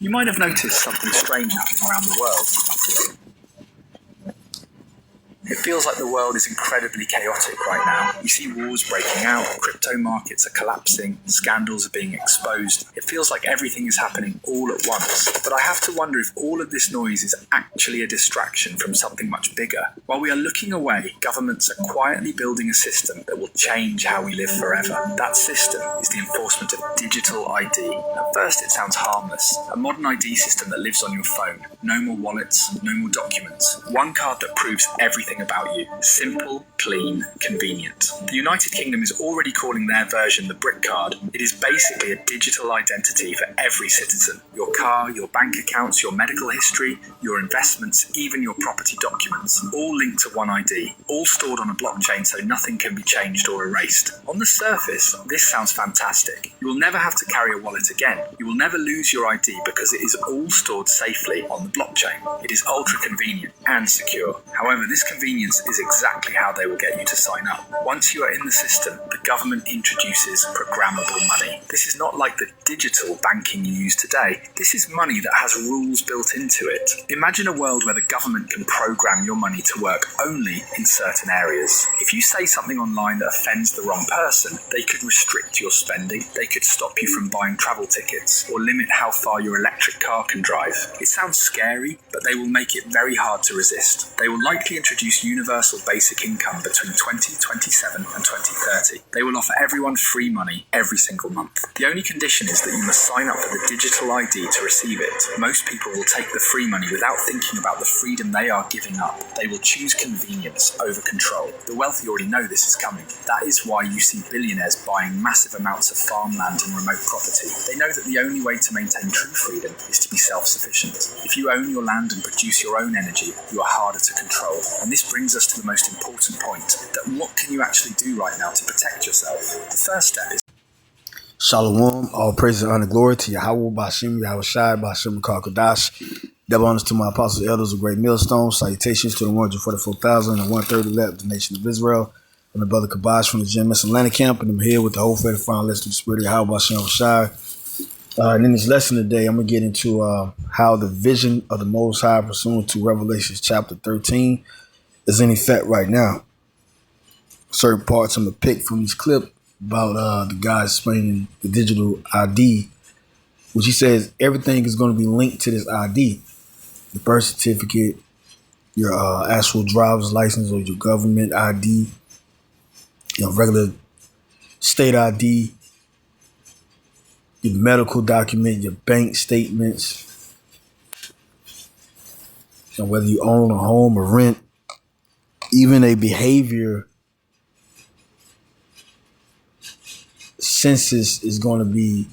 You might have noticed something strange happening around the world. It feels like the world is incredibly chaotic right now. We see wars breaking out, crypto markets are collapsing, scandals are being exposed. It feels like everything is happening all at once. But I have to wonder if all of this noise is actually a distraction from something much bigger. While we are looking away, governments are quietly building a system that will change how we live forever. That system is the enforcement of digital ID. At first it sounds harmless. A modern ID system that lives on your phone. No more wallets, no more documents. One card that proves everything about you. Simple, clean, convenient. The United Kingdom is already calling their version the brick card. It is basically a digital identity for every citizen. Your car, your bank accounts, your medical history, your investments, even your property documents. All linked to one ID. All stored on a blockchain so nothing can be changed or erased. On the surface, this sounds fantastic. You will never have to carry a wallet again. You will never lose your ID because it is all stored safely on the blockchain. It is ultra convenient and secure. However, this convenience is exactly how they will get you to sign up. Once you are in the system, the government introduces programmable money. This is not like the digital banking you use today. This is money that has rules built into it. Imagine a world where the government can program your money to work only in certain areas. If you say something online that offends the wrong person, they could restrict your spending, they could stop you from buying travel tickets, or limit how far your electric car can drive. It sounds scary, but they will make it very hard to resist. They will likely introduce universal basic income between 2027 and 2030. They will offer everyone free money every single month. The only condition is that you must sign up for the digital ID to receive it. Most people will take the free money without thinking about the freedom they are giving up. They will choose convenience over control. The wealthy already know this is coming. That is why you see billionaires buying massive amounts of farmland and remote property. They know that the only way to maintain true freedom is to be self-sufficient. If you own your land and produce your own energy, you are harder to control. And this brings us to the most important point, that what can you actually do right now to protect yourself? The first step is Shalom, all praise and honor, glory to Yahweh, Bashim, Yahweh Shai, Bashim, Kakadash. Double honors to my apostles, elders of great millstones. Salutations to the 144,000 and 1/3 elect of the nation of Israel. I'm the brother Kabash from the GMS Atlanta camp, and I'm here with the whole faith final lesson of the spirit of Yahweh, Bashim, Shai. And in this lesson today, I'm going to get into how the vision of the Most High pursuant to Revelation chapter 13 is in effect right now. Certain parts I'm going to pick from this clip about the guy explaining the digital ID, which he says everything is going to be linked to this ID. The birth certificate, your actual driver's license or your government ID, your regular state ID, your medical document, your bank statements, and whether you own a home or rent, even a behavior census is going to be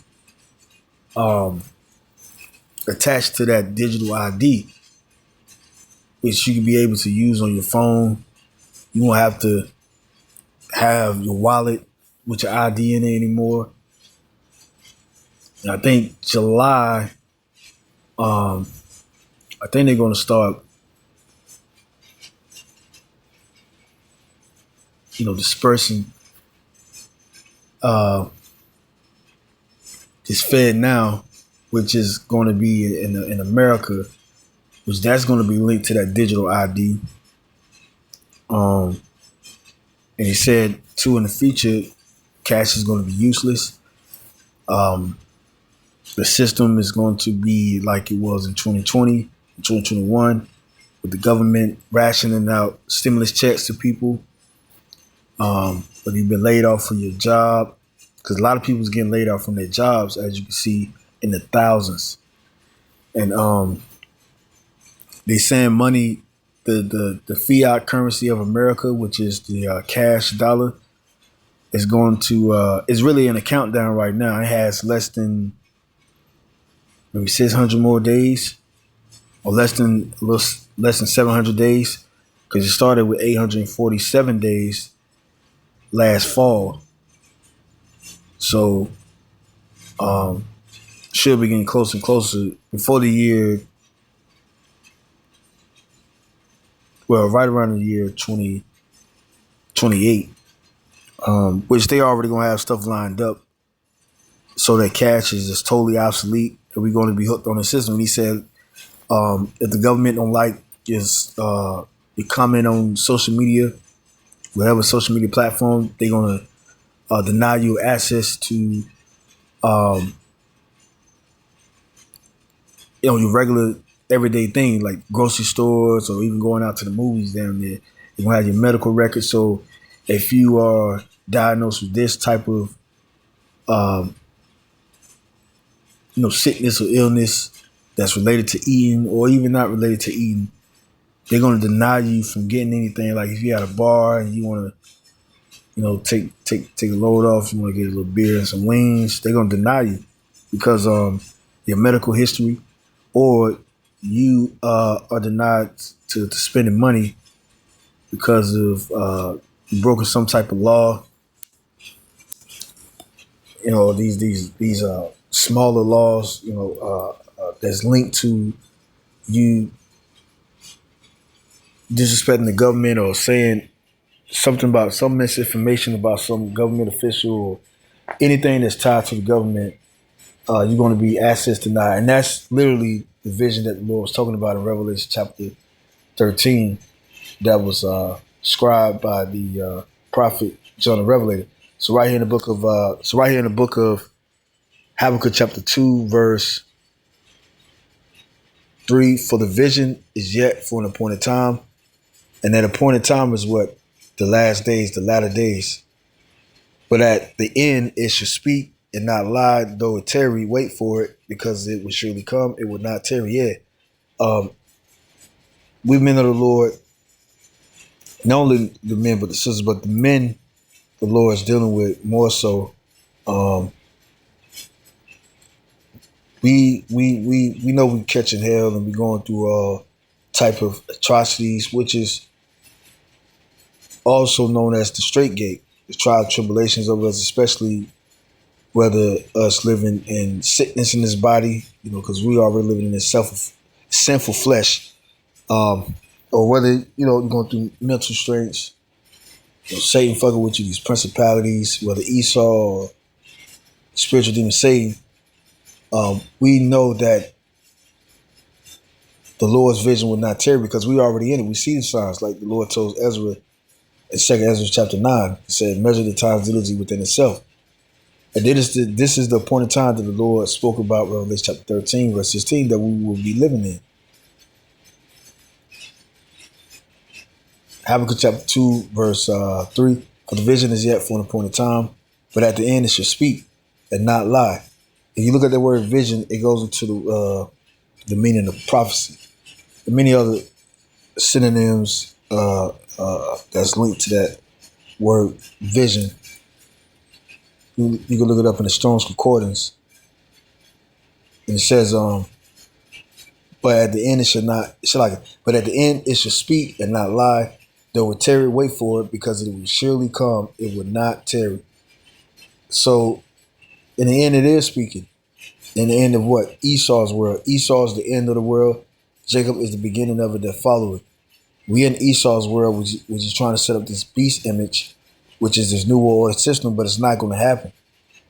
attached to that digital ID, which you can be able to use on your phone. You won't have to have your wallet with your ID in it anymore. And I think July, I think they're going to start, dispersing this Fed now, which is going to be in America, which that's going to be linked to that digital ID. And he said too in the future, cash is going to be useless. The system is going to be like it was in 2020, 2021, with the government rationing out stimulus checks to people. Whether you've been laid off from your job, because a lot of people is getting laid off from their jobs, as you can see, in the thousands. And they saying money, the fiat currency of America, which is the cash dollar, is going to is really in a countdown right now. It has less than maybe 600 more days, or less than 700 days, because it started with 847 days last fall. So should be getting closer and closer before the year, right around the year 2028, which they already gonna have stuff lined up so that cash is just totally obsolete. and we're going to be hooked on the system. And he said, if the government don't like is you comment on social media, whatever social media platform, they're gonna deny you access to your regular everyday thing like grocery stores or even going out to the movies down there. You're gonna have your medical records. So if you are diagnosed with this type of um, sickness or illness that's related to eating or even not related to eating, they're gonna deny you from getting anything. Like if you had a bar and you wanna, take a load off, you wanna get a little beer and some wings, they're gonna deny you because your medical history, or you are denied to spending money because of you broken some type of law. These smaller laws, that's linked to you disrespecting the government or saying something about some misinformation about some government official or anything that's tied to the government. You're going to be access denied, and that's literally the vision that the Lord was talking about in Revelation chapter 13. That was scribed by the prophet John the Revelator. So right here in the book of Habakkuk chapter 2 verse 3, for the vision is yet for an appointed time, and that appointed time is what? The last days, the latter days. But at the end it shall speak and not lie, though it tarry, wait for it, because it will surely come, it will not tarry. Yeah. We men of the Lord, not only the men but the sisters, but the men the Lord is dealing with more so. We know we catching hell and we going through all type of atrocities, which is also known as the straight gate, the trial tribulations of us, especially whether us living in sickness in this body, because we already living in this sinful flesh, or whether you're going through mental strains, Satan fucking with you, these principalities, whether Esau or spiritual demon Satan. We know that the Lord's vision will not tarry because we already in it. We see the signs, like the Lord told Ezra in 2 Ezra chapter 9. He said, measure the times diligently within itself. And this is the appointed time that the Lord spoke about, Revelation chapter 13, verse 16, that we will be living in. Habakkuk chapter 2, verse 3, for the vision is yet for an appointed time, but at the end it shall speak and not lie. If you look at the word vision, it goes into the meaning of prophecy. And many other synonyms that's linked to that word vision. You can look it up in the Strong's Concordance. And it says, but at the end but at the end it shall speak and not lie. Though it tarry, wait for it, because it will surely come, it will not tarry. So in the end it is speaking. In the end of what? Esau's world. Esau is the end of the world. Jacob is the beginning of it that follow it. We in Esau's world, which is trying to set up this beast image, which is this new world order system, but it's not going to happen.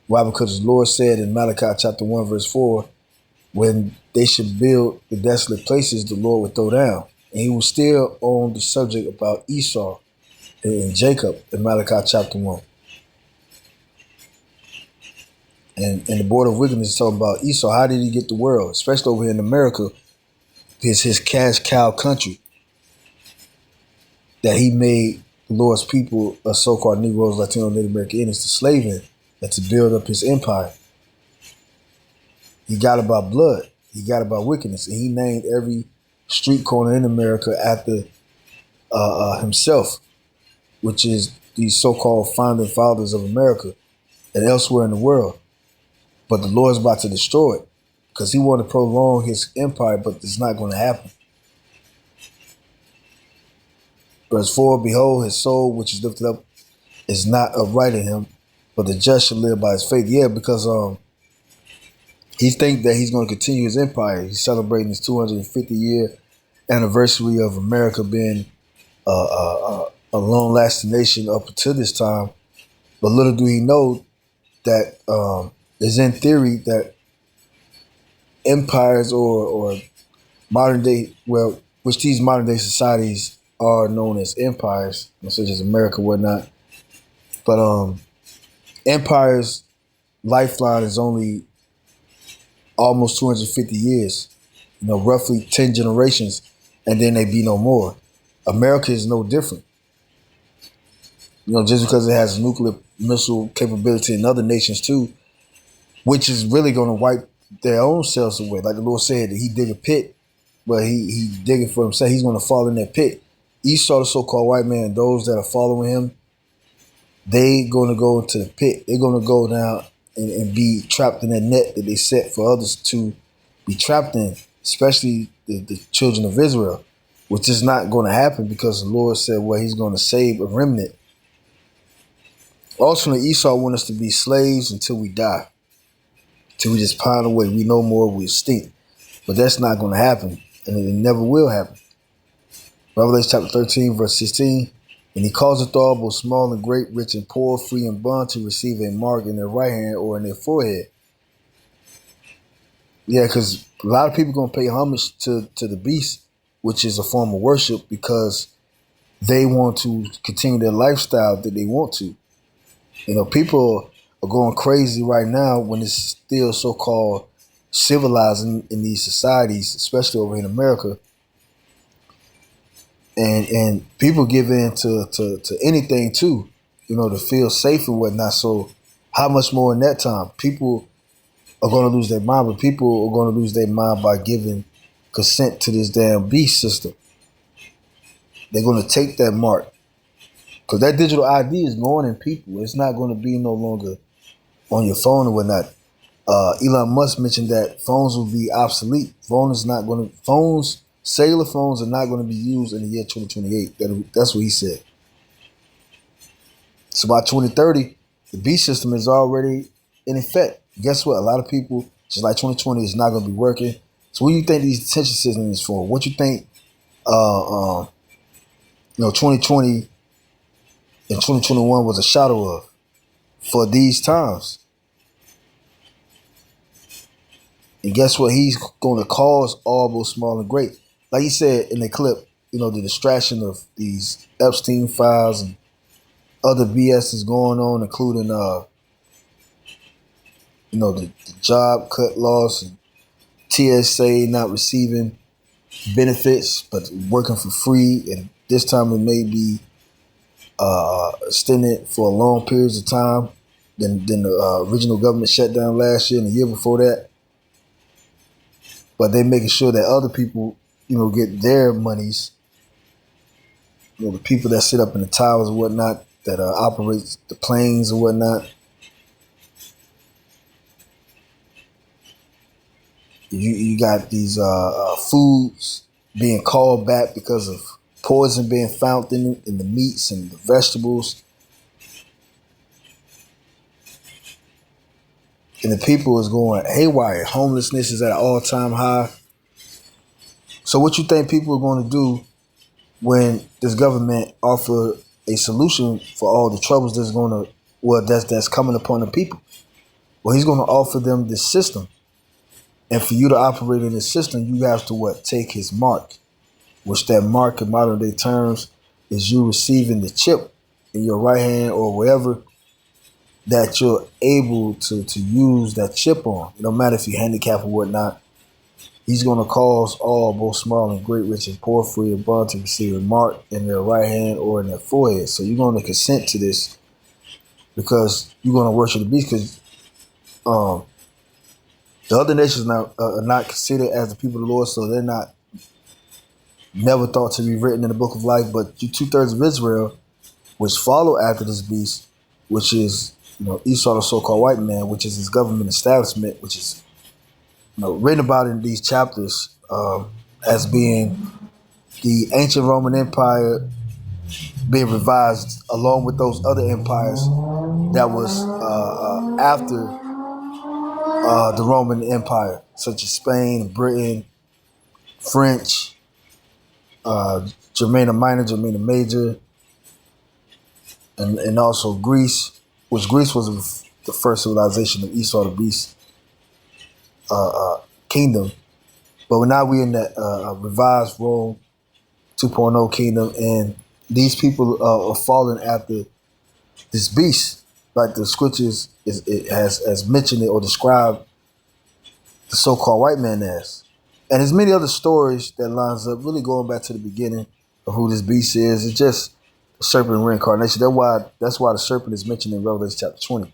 Why? Because the Lord said in Malachi chapter 1, verse 4, when they should build the desolate places, the Lord would throw down. And he was still on the subject about Esau and Jacob in Malachi chapter 1. And the board of wickedness is talking about Esau. How did he get the world? Especially over here in America, his cash cow country that he made the Lord's people, so-called Negroes, Latino, Native American Indians, to slave in and to build up his empire. He got it by blood. He got it by wickedness. And he named every street corner in America after himself, which is these so-called founding fathers of America and elsewhere in the world. But the Lord's about to destroy it because he wanted to prolong his empire, but it's not going to happen. Verse 4, behold, his soul, which is lifted up, is not upright in him, but the just shall live by his faith. Yeah, because he thinks that he's going to continue his empire. He's celebrating his 250-year anniversary of America being a long-lasting nation up until this time. But little do he know that it's in theory that empires or modern day, well, which these modern day societies are known as empires, such as America, whatnot. But empires lifeline is only almost 250 years, roughly 10 generations, and then they be no more. America is no different. Just because it has nuclear missile capability in other nations too, which is really going to wipe their own selves away. Like the Lord said, that he dig a pit, but he digging for himself. He's going to fall in that pit. Esau, the so-called white man, those that are following him, they going to go into the pit. They're going to go down and be trapped in that net that they set for others to be trapped in, especially the children of Israel, which is not going to happen because the Lord said, well, he's going to save a remnant. Ultimately, Esau wants us to be slaves until we die, till we just pine away. We no more, we stink. But that's not going to happen, and it never will happen. Revelation chapter 13, verse 16. And he causeth all, both small and great, rich and poor, free and bond, to receive a mark in their right hand or in their forehead. Yeah, because a lot of people going to pay homage to the beast, which is a form of worship, because they want to continue their lifestyle that they want to. People are going crazy right now when it's still so-called civilized in these societies, especially over in America. And people give in to anything too, to feel safe and whatnot. So how much more in that time? People are going to lose their mind, but people are going to lose their mind by giving consent to this damn beast system. They're going to take that mark. Because that digital ID is going in people. It's not going to be no longer on your phone or whatnot. Elon Musk mentioned that phones will be obsolete. Cellular phones are not going to be used in the year 2028. That's what he said. So by 2030, the B system is already in effect. Guess what? A lot of people, just like 2020, is not going to be working. So what do you think these detention systems is for? What you think 2020 and 2021 was a shadow of for these times? And guess what? He's going to cause all, both small and great. Like he said in the clip, the distraction of these Epstein files and other BS is going on, including, the job cut loss and TSA not receiving benefits, but working for free. And this time it may be extended for long periods of time than the original government shutdown last year and the year before that. But they're making sure that other people, get their monies. The people that sit up in the towers and whatnot, that operate the planes and whatnot. You got these foods being called back because of poison being found in the meats and the vegetables. And the people is going haywire. Homelessness is at an all-time high. So what you think people are going to do when this government offer a solution for all the troubles that's coming upon the people? Well, he's going to offer them this system. And for you to operate in this system, you have to take his mark, which that mark in modern day terms is you receiving the chip in your right hand or wherever that you're able to use that chip on. It don't matter if you're handicapped or whatnot. He's going to cause all, both small and great, rich and poor, free and bond, to receive a mark in their right hand or in their forehead. So you're going to consent to this because you're going to worship the beast. Because the other nations are not considered as the people of the Lord, so they're not never thought to be written in the book of life. But 2/3 of Israel, which follow after this beast, which is Esau, the so-called white man, which is his government establishment, which is written about in these chapters as being the ancient Roman Empire being revised along with those other empires that was after the Roman Empire, such as Spain, Britain, French, Germania Minor, Germania Major, and also Greece, which Greece was the first civilization of Esau the beast kingdom. But now we're in that revised Rome 2.0 kingdom, and these people are falling after this beast, like the scriptures it has mentioned it or described the so-called white man as. And there's many other stories that lines up, really going back to the beginning of who this beast is. It's just the serpent reincarnation. That's why the serpent is mentioned in Revelation chapter 20.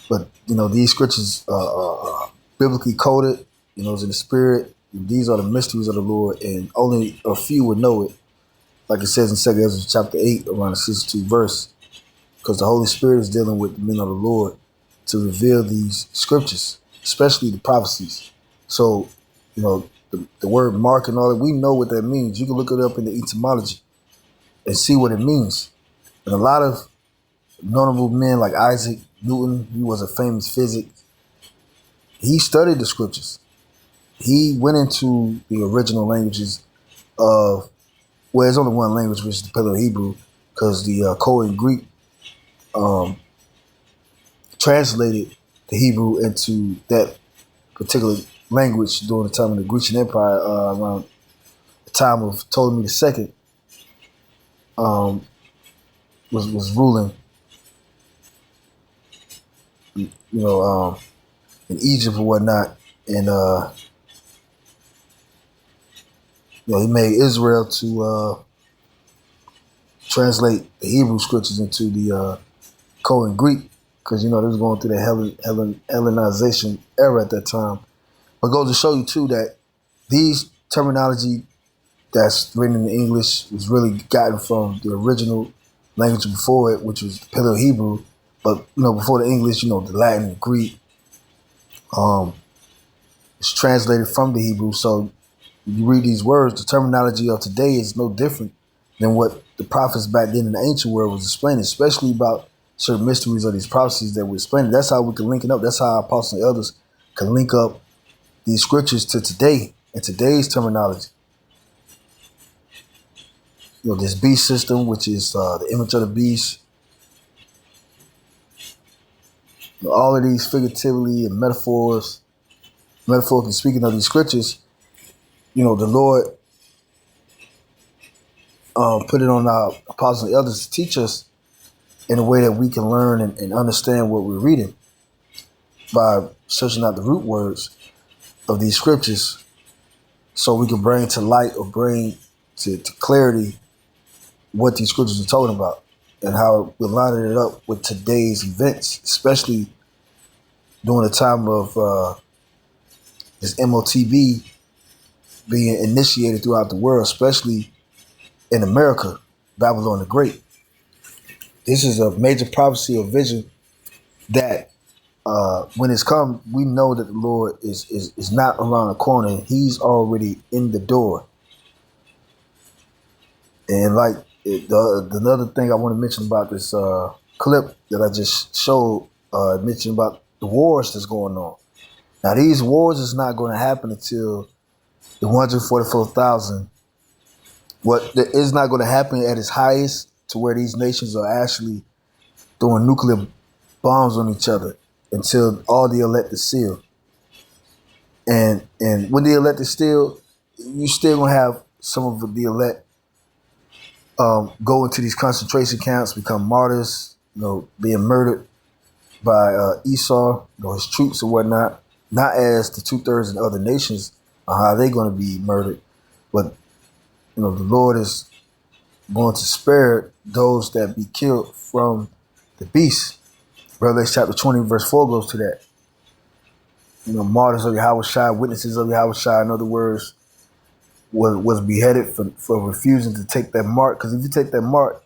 But these scriptures are biblically coded. It's in the spirit. These are the mysteries of the Lord, and only a few would know it. Like it says in 2 Ezra chapter 8, around the 62 verse, because the Holy Spirit is dealing with the men of the Lord to reveal these scriptures, especially the prophecies. So, the word mark and all that, we know what that means. You can look it up in the etymology and see what it means. And a lot of notable men like Isaac Newton, he was a famous physicist. He studied the scriptures. He went into the original languages of, well, there's only one language, which is the Paleo-Hebrew, because the Koine Greek translated the Hebrew into that particular language during the time of the Grecian Empire, around the time of Ptolemy II, was ruling, in Egypt and whatnot, and he made Israel to translate the Hebrew scriptures into the Koine Greek, because they was going through the Hellenization era at that time. But it goes to show you too that these terminology that's written in English was really gotten from the original language before it, which was Paleo-Hebrew. But before the English, the Latin and Greek, it's translated from the Hebrew. So you read these words, the terminology of today is no different than what the prophets back then in the ancient world was explaining, especially about certain mysteries of these prophecies that we're explaining. That's how we can link it up. That's how our apostles and elders can link up these scriptures to today and today's terminology. This beast system, which is the image of the beast. All of these figuratively and metaphorically speaking of these scriptures, the Lord put it on our apostles and elders to teach us in a way that we can learn and understand what we're reading by searching out the root words of these scriptures, so we can bring to light or bring to clarity what these scriptures are talking about and how we're lining it up with today's events, especially during the time of this MOTB being initiated throughout the world, especially in America, Babylon the Great. This is a major prophecy or vision that when it's come, we know that the Lord is not around the corner. He's already in the door. And like the other thing I want to mention about this clip that I just showed, mentioned about the wars that's going on. Now, these wars is not going to happen until the 144,000. What is not going to happen at its highest, to where these nations are actually throwing nuclear bombs on each other, until all the elect is sealed. And when the elect is sealed, you still gonna have some of the elect go into these concentration camps, become martyrs, being murdered by Esau, his troops and whatnot. Not as the 2/3 of the other nations are how they're going to be murdered, but the Lord is going to spare those that be killed from the beast. Revelation chapter 20 verse 4 goes to that. Martyrs of Yahushua, witnesses of Yahushua, in other words, was beheaded for refusing to take that mark. Because if you take that mark,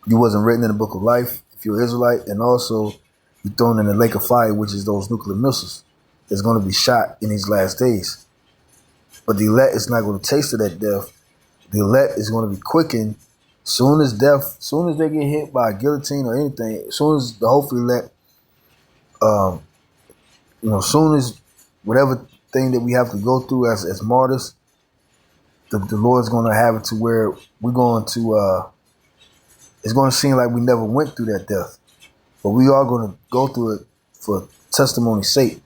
you wasn't written in the book of life if you're an Israelite, and also you're thrown in the lake of fire, which is those nuclear missiles that's going to be shot in these last days. But the elect is not going to taste of that death. The elect is going to be quickened soon as they get hit by a guillotine or anything, as soon as the hopefully elect, soon as whatever thing that we have to go through as martyrs, the Lord's going to have it to where we're going to, it's going to seem like we never went through that death. But we are going to go through it for testimony's sake.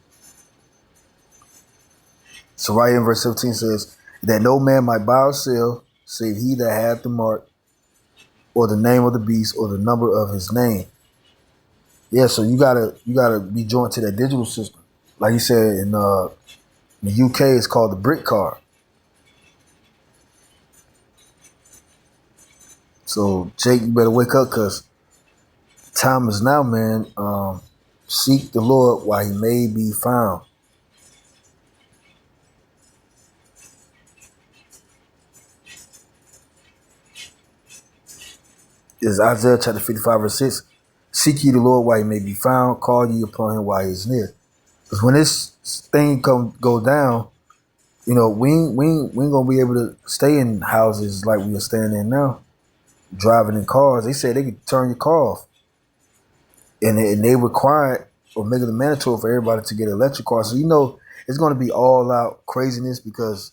So right here in verse 17 says, that no man might buy or sell, save he that hath the mark, or the name of the beast, or the number of his name. Yeah, so you gotta be joined to that digital system. Like you said, in the UK, it's called the brick card. So Jake, you better wake up, because time is now, man. Seek the Lord while he may be found. Is Isaiah chapter 55 verse 6. Seek ye the Lord while he may be found. Call ye upon him while he is near. Because when this thing go down, we ain't gonna be able to stay in houses like we are staying in now, driving in cars. They say they can turn your car off, and they require it or make it mandatory for everybody to get an electric car. So it's gonna be all out craziness, because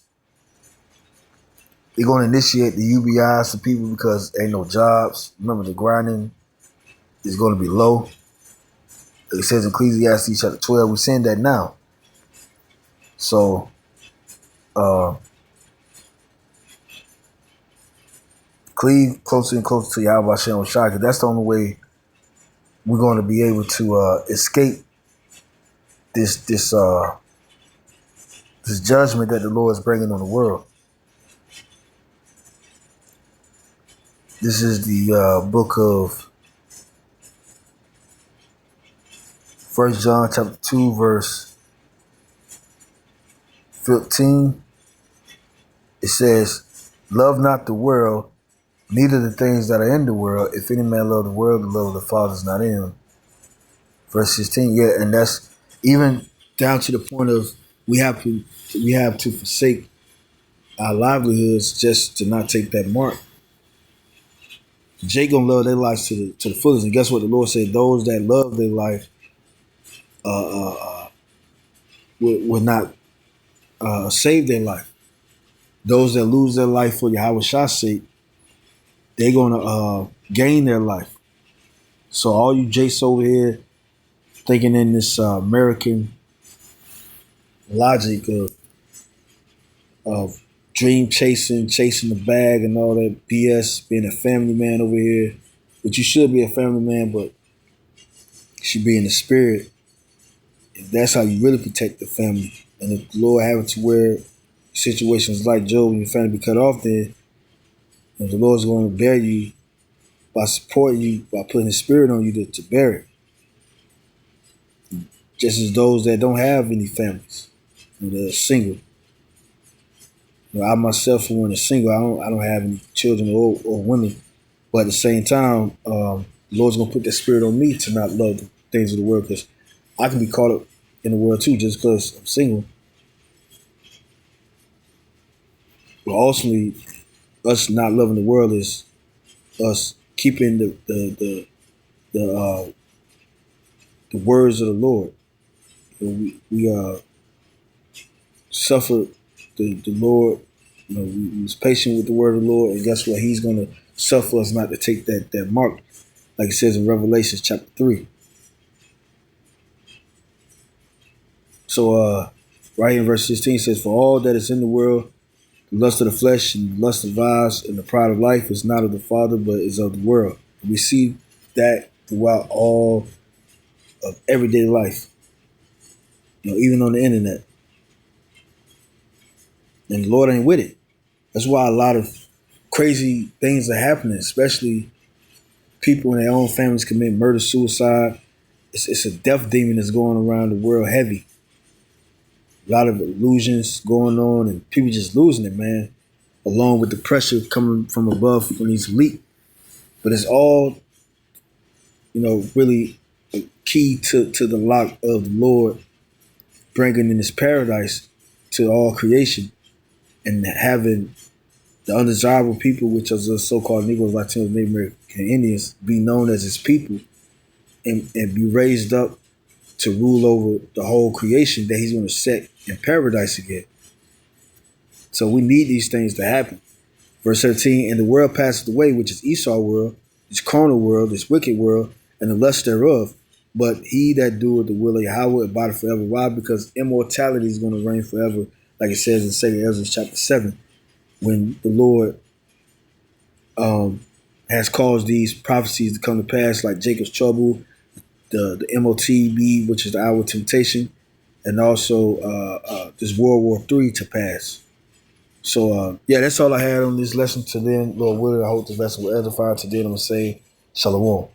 they're gonna initiate the UBIs to people because ain't no jobs. Remember, the grinding is gonna be low. It says in Ecclesiastes chapter 12, we're seeing that now. So cleave closer and closer to Yahweh Hashem Shai, because that's the only way we're going to be able to escape this judgment that the Lord is bringing on the world. This is the book of 1 John chapter 2 verse 15. It says, love not the world, neither the things that are in the world. If any man love the world, the love of the Father is not in him. Verse 16, yeah, and that's even down to the point of we have to forsake our livelihoods just to not take that mark. Jake gonna love their lives to the fullest, and guess what? The Lord said, those that love their life will not save their life. Those that lose their life for Yahweh Shah's sake, they're gonna gain their life. So all you Jakes over here thinking in this American logic of dream chasing the bag and all that BS, being a family man over here, but you should be a family man, but you should be in the spirit. If that's how you really protect the family, and if the Lord have it to where situations like Job and your family be cut off, then and the Lord's going to bear you by supporting you, by putting His Spirit on you to bear it. Just as those that don't have any families, they're single. I myself, for one, is single. I don't have any children or women, but at the same time, the Lord's gonna put that Spirit on me to not love the things of the world, because I can be caught up in the world too, just because I'm single. But ultimately, us not loving the world is us keeping the words of the Lord. We suffered the Lord. We was patient with the word of the Lord, and guess what? He's gonna suffer us not to take that mark, like it says in Revelation chapter 3. So right here in verse 16 says, for all that is in the world, the lust of the flesh and the lust of eyes and the pride of life is not of the Father, but is of the world. And we see that throughout all of everyday life, even on the internet. And the Lord ain't with it. That's why a lot of crazy things are happening, especially people in their own families commit murder, suicide. It's a death demon that's going around the world heavy. A lot of illusions going on, and people just losing it, man, along with the pressure coming from above when he's leaked. But it's all, really a key to the lock of the Lord bringing in His paradise to all creation, and having the undesirable people, which are the so-called Negroes, Latinos, Native American Indians, be known as His people and be raised up to rule over the whole creation that He's going to set in paradise again. So we need these things to happen. Verse 13, and the world passeth away, which is Esau world, this carnal world, this wicked world, and the lust thereof. But he that doeth the will of Yahweh abideth forever. Why? Because immortality is going to reign forever like it says in 2 Ezra chapter 7, when the Lord has caused these prophecies to come to pass, like Jacob's trouble, the MOTB, which is the hour of temptation, and also this World War III to pass. So, yeah, that's all I had on this lesson today. Lord willing, I hope this lesson will edify. Today I'm going to say Shalom.